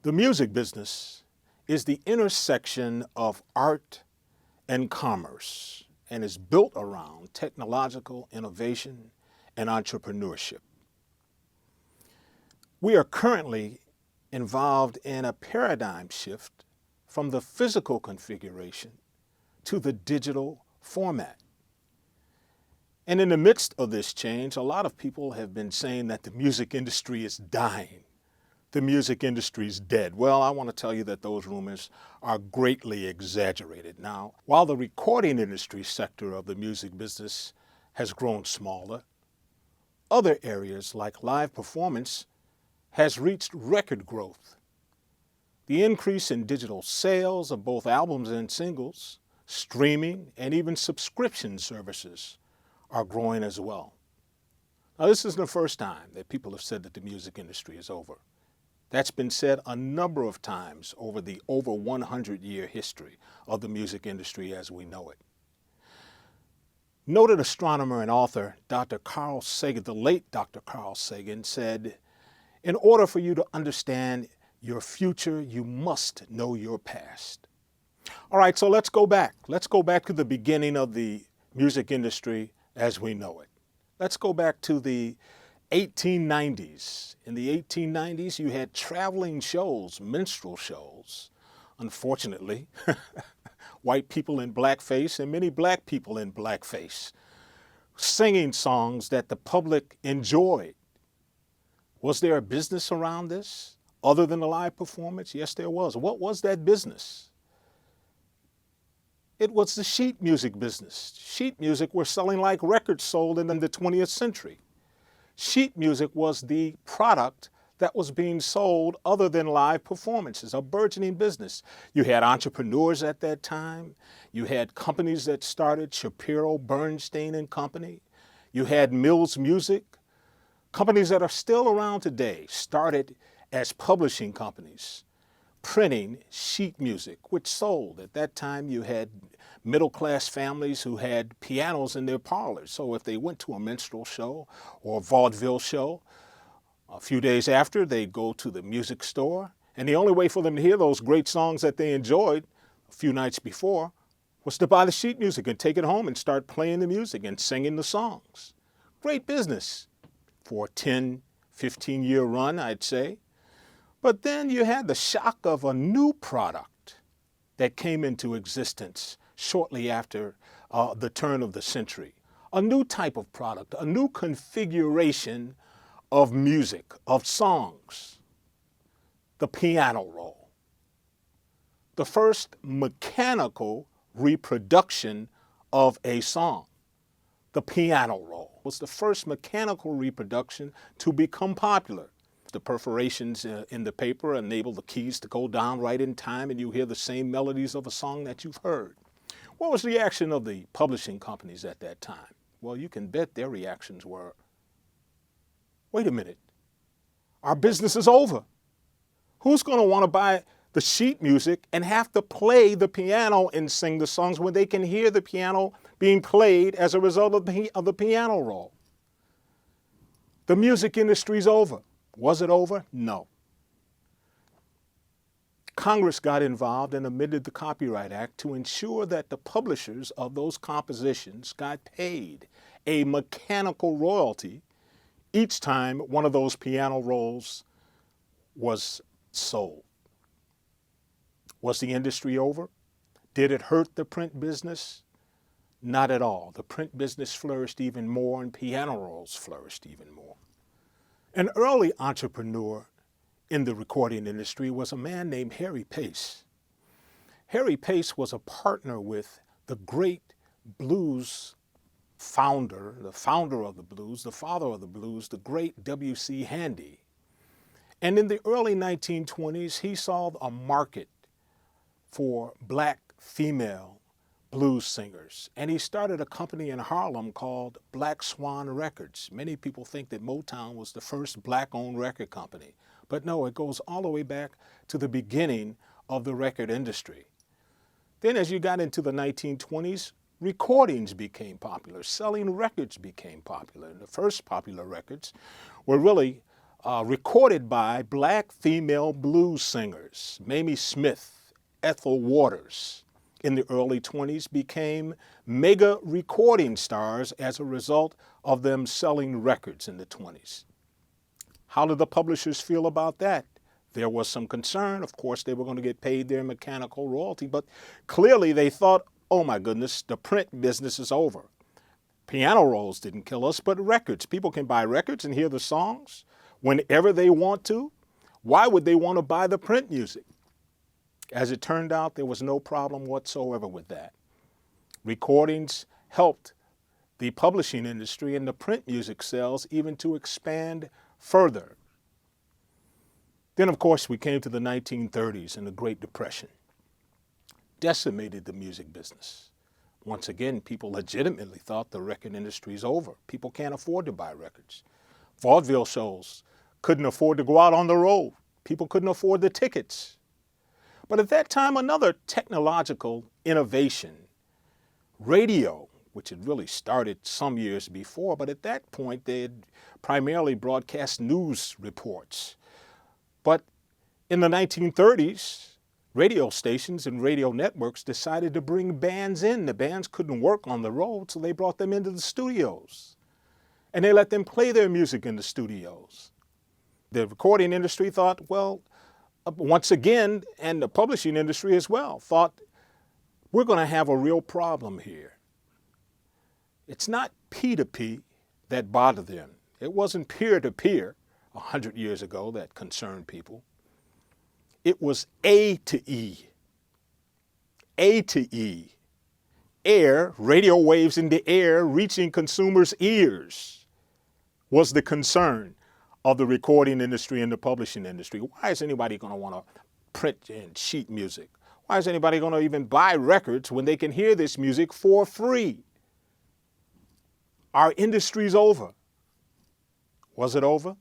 The music business is the intersection of art and commerce and is built around technological innovation and entrepreneurship. We are currently involved in a paradigm shift from the physical configuration to the digital format. And in the midst of this change, a lot of people have been saying that the music industry is dying. The music industry is dead. Well, I want to tell you that those rumors are greatly exaggerated. Now, while the recording industry sector of the music business has grown smaller, other areas like live performance has reached record growth. The increase in digital sales of both albums and singles, streaming, and even subscription services are growing as well. Now, this isn't the first time that people have said that the music industry is over. That's been said a number of times over the over 100-year history of the music industry as we know it. Noted astronomer and author Dr. Carl Sagan, the late Dr. Carl Sagan, said, "In order for you to understand your future, you must know your past." All right, so let's go back. Let's go back to the beginning of the music industry as we know it. Let's go back to the 1890s. In the 1890s, you had traveling shows, minstrel shows. Unfortunately, white people in blackface and many black people in blackface, singing songs that the public enjoyed. Was there a business around this other than a live performance? Yes, there was. What was that business? It was the sheet music business. Sheet music were selling like records sold in the 20th century. Sheet music was the product that was being sold other than live performances, a burgeoning business. You had entrepreneurs at that time. You had companies that started, Shapiro, Bernstein and Company. You had Mills Music. Companies that are still around today started as publishing companies, printing sheet music, which sold. At that time, you had middle-class families who had pianos in their parlors. So if they went to a minstrel show or a vaudeville show, a few days after, they'd go to the music store. And the only way for them to hear those great songs that they enjoyed a few nights before was to buy the sheet music and take it home and start playing the music and singing the songs. Great business for a 10, 15-year run, I'd say. But then you had the shock of a new product that came into existence shortly after the turn of the century. A new type of product, a new configuration of music, of songs. The piano roll. The first mechanical reproduction of a song. The piano roll was the first mechanical reproduction to become popular. The perforations in the paper enable the keys to go down right in time and you hear the same melodies of a song that you've heard. What was the reaction of the publishing companies at that time? Well, you can bet their reactions were, wait a minute, our business is over. Who's going to want to buy the sheet music and have to play the piano and sing the songs when they can hear the piano being played as a result of the piano roll? The music industry's over. Was it over? No. Congress got involved and amended the Copyright Act to ensure that the publishers of those compositions got paid a mechanical royalty each time one of those piano rolls was sold. Was the industry over? Did it hurt the print business? Not at all. The print business flourished even more and piano rolls flourished even more. An early entrepreneur in the recording industry was a man named Harry Pace. Harry Pace was a partner with the great blues founder, the founder of the blues, the father of the blues, the great W.C. Handy. And in the early 1920s, he saw a market for black female blues singers. And he started a company in Harlem called Black Swan Records. Many people think that Motown was the first black-owned record company. But no, it goes all the way back to the beginning of the record industry. Then as you got into the 1920s, recordings became popular. Selling records became popular. And the first popular records were really recorded by black female blues singers. Mamie Smith, Ethel Waters, in the early 20s became mega recording stars as a result of them selling records in the 20s. How did the publishers feel about that? There was some concern. Of course, they were going to get paid their mechanical royalty, but clearly they thought, oh my goodness, the print business is over. Piano rolls didn't kill us, but records. People can buy records and hear the songs whenever they want to. Why would they want to buy the print music? As it turned out, there was no problem whatsoever with that. Recordings helped the publishing industry and the print music sales even to expand further. Then, of course, we came to the 1930s and the Great Depression. Decimated the music business. Once again, people legitimately thought the record industry is over. People can't afford to buy records. Vaudeville shows couldn't afford to go out on the road. People couldn't afford the tickets. But at that time, another technological innovation, radio, which had really started some years before, but at that point they had primarily broadcast news reports. But in the 1930s, radio stations and radio networks decided to bring bands in. The bands couldn't work on the road, so they brought them into the studios. And they let them play their music in the studios. The recording industry thought, well, once again, and the publishing industry as well, thought, we're going to have a real problem here. It's not P2P that bothered them. It wasn't peer-to-peer 100 years ago that concerned people. It was A to E. A to E. Air, radio waves in the air reaching consumers' ears was the concern of the recording industry and the publishing industry. Why is anybody going to want to print and sheet music? Why is anybody going to even buy records when they can hear this music for free? Our industry's over. Was it over?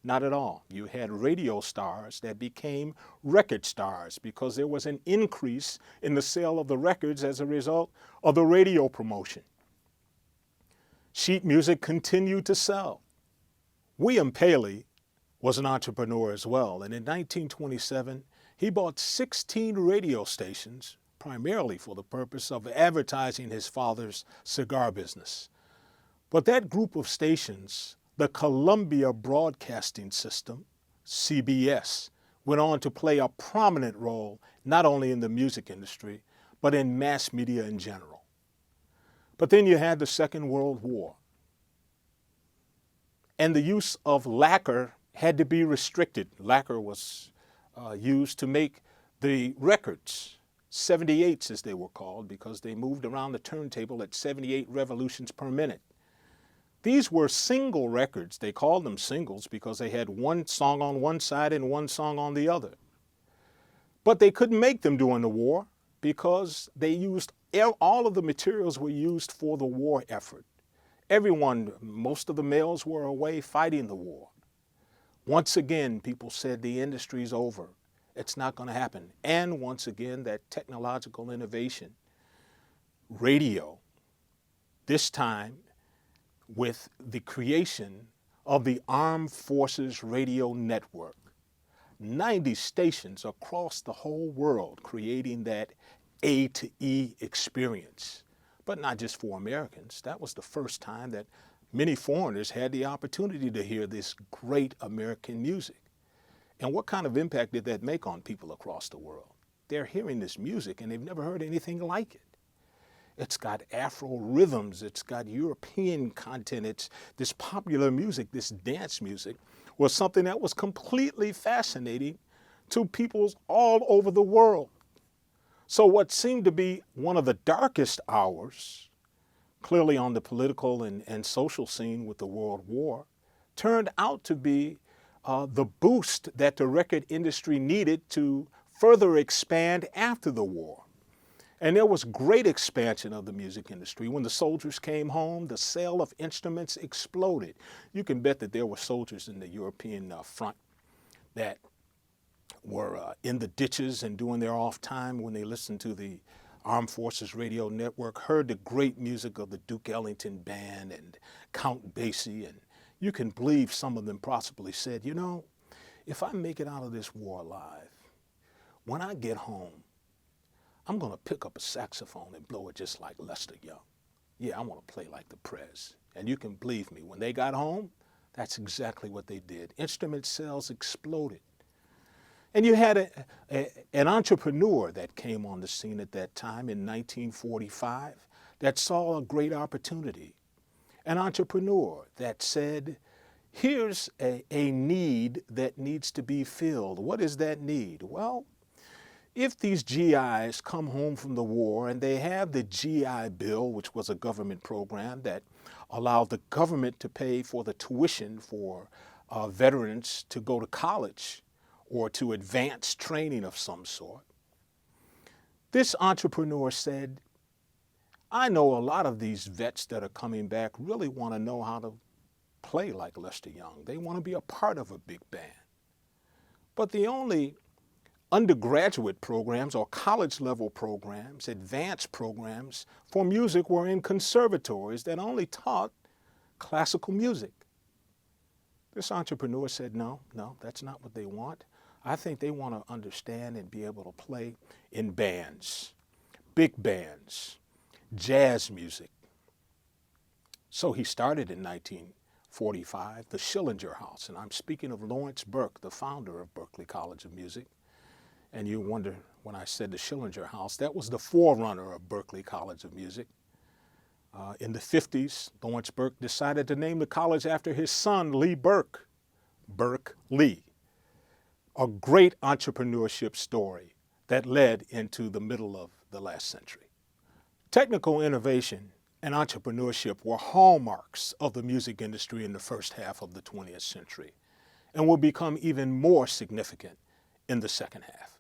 Not at all. You had radio stars that became record stars because there was an increase in the sale of the records as a result of the radio promotion. Sheet music continued to sell. William Paley was an entrepreneur as well, and in 1927, he bought 16 radio stations, primarily for the purpose of advertising his father's cigar business. But that group of stations, the Columbia Broadcasting System, CBS, went on to play a prominent role not only in the music industry, but in mass media in general. But then you had the Second World War. And the use of lacquer had to be restricted. Lacquer was used to make the records, 78s as they were called, because they moved around the turntable at 78 revolutions per minute. These were single records. They called them singles because they had one song on one side and one song on the other. But they couldn't make them during the war because they used, all of the materials were used for the war effort. Everyone, most of the males were away fighting the war. Once again, people said the industry's over. It's not going to happen. And once again, that technological innovation, radio, this time with the creation of the Armed Forces Radio Network. 90 stations across the whole world creating that A to E experience. But not just for Americans. That was the first time that many foreigners had the opportunity to hear this great American music. And what kind of impact did that make on people across the world? They're hearing this music and they've never heard anything like it. It's got Afro rhythms, it's got European content, it's this popular music, this dance music was something that was completely fascinating to people all over the world. So what seemed to be one of the darkest hours, clearly on the political and social scene with the World War, turned out to be the boost that the record industry needed to further expand after the war. And there was great expansion of the music industry. When the soldiers came home, the sale of instruments exploded. You can bet that there were soldiers in the European front that were in the ditches and doing their off time when they listened to the Armed Forces Radio Network, heard the great music of the Duke Ellington Band and Count Basie, and You can believe some of them possibly said, you know, if I make it out of this war alive, when I get home, I'm going to pick up a saxophone and blow it just like Lester Young. Yeah, I want to play like the Prez. And you can believe me, when they got home, that's exactly what they did. Instrument sales exploded. And you had an entrepreneur that came on the scene at that time in 1945 that saw a great opportunity. An entrepreneur that said, here's a need that needs to be filled. What is that need? Well, if these GIs come home from the war and they have the GI Bill, which was a government program that allowed the government to pay for the tuition for veterans to go to college or to advanced training of some sort, this entrepreneur said, I know a lot of these vets that are coming back really want to know how to play like Lester Young. They want to be a part of a big band. But the only undergraduate programs or college level programs, advanced programs for music were in conservatories that only taught classical music. This entrepreneur said, no, that's not what they want. I think they want to understand and be able to play in bands, big bands, jazz music. So he started in 1945, the Schillinger House, and I'm speaking of Lawrence Burke, the founder of Berklee College of Music. And you wonder, when I said the Schillinger House, that was the forerunner of Berklee College of Music. In the 50s, Lawrence Burke decided to name the college after his son, Lee Burke, Berklee. A great entrepreneurship story that led into the middle of the last century. Technical innovation and entrepreneurship were hallmarks of the music industry in the first half of the 20th century and will become even more significant in the second half.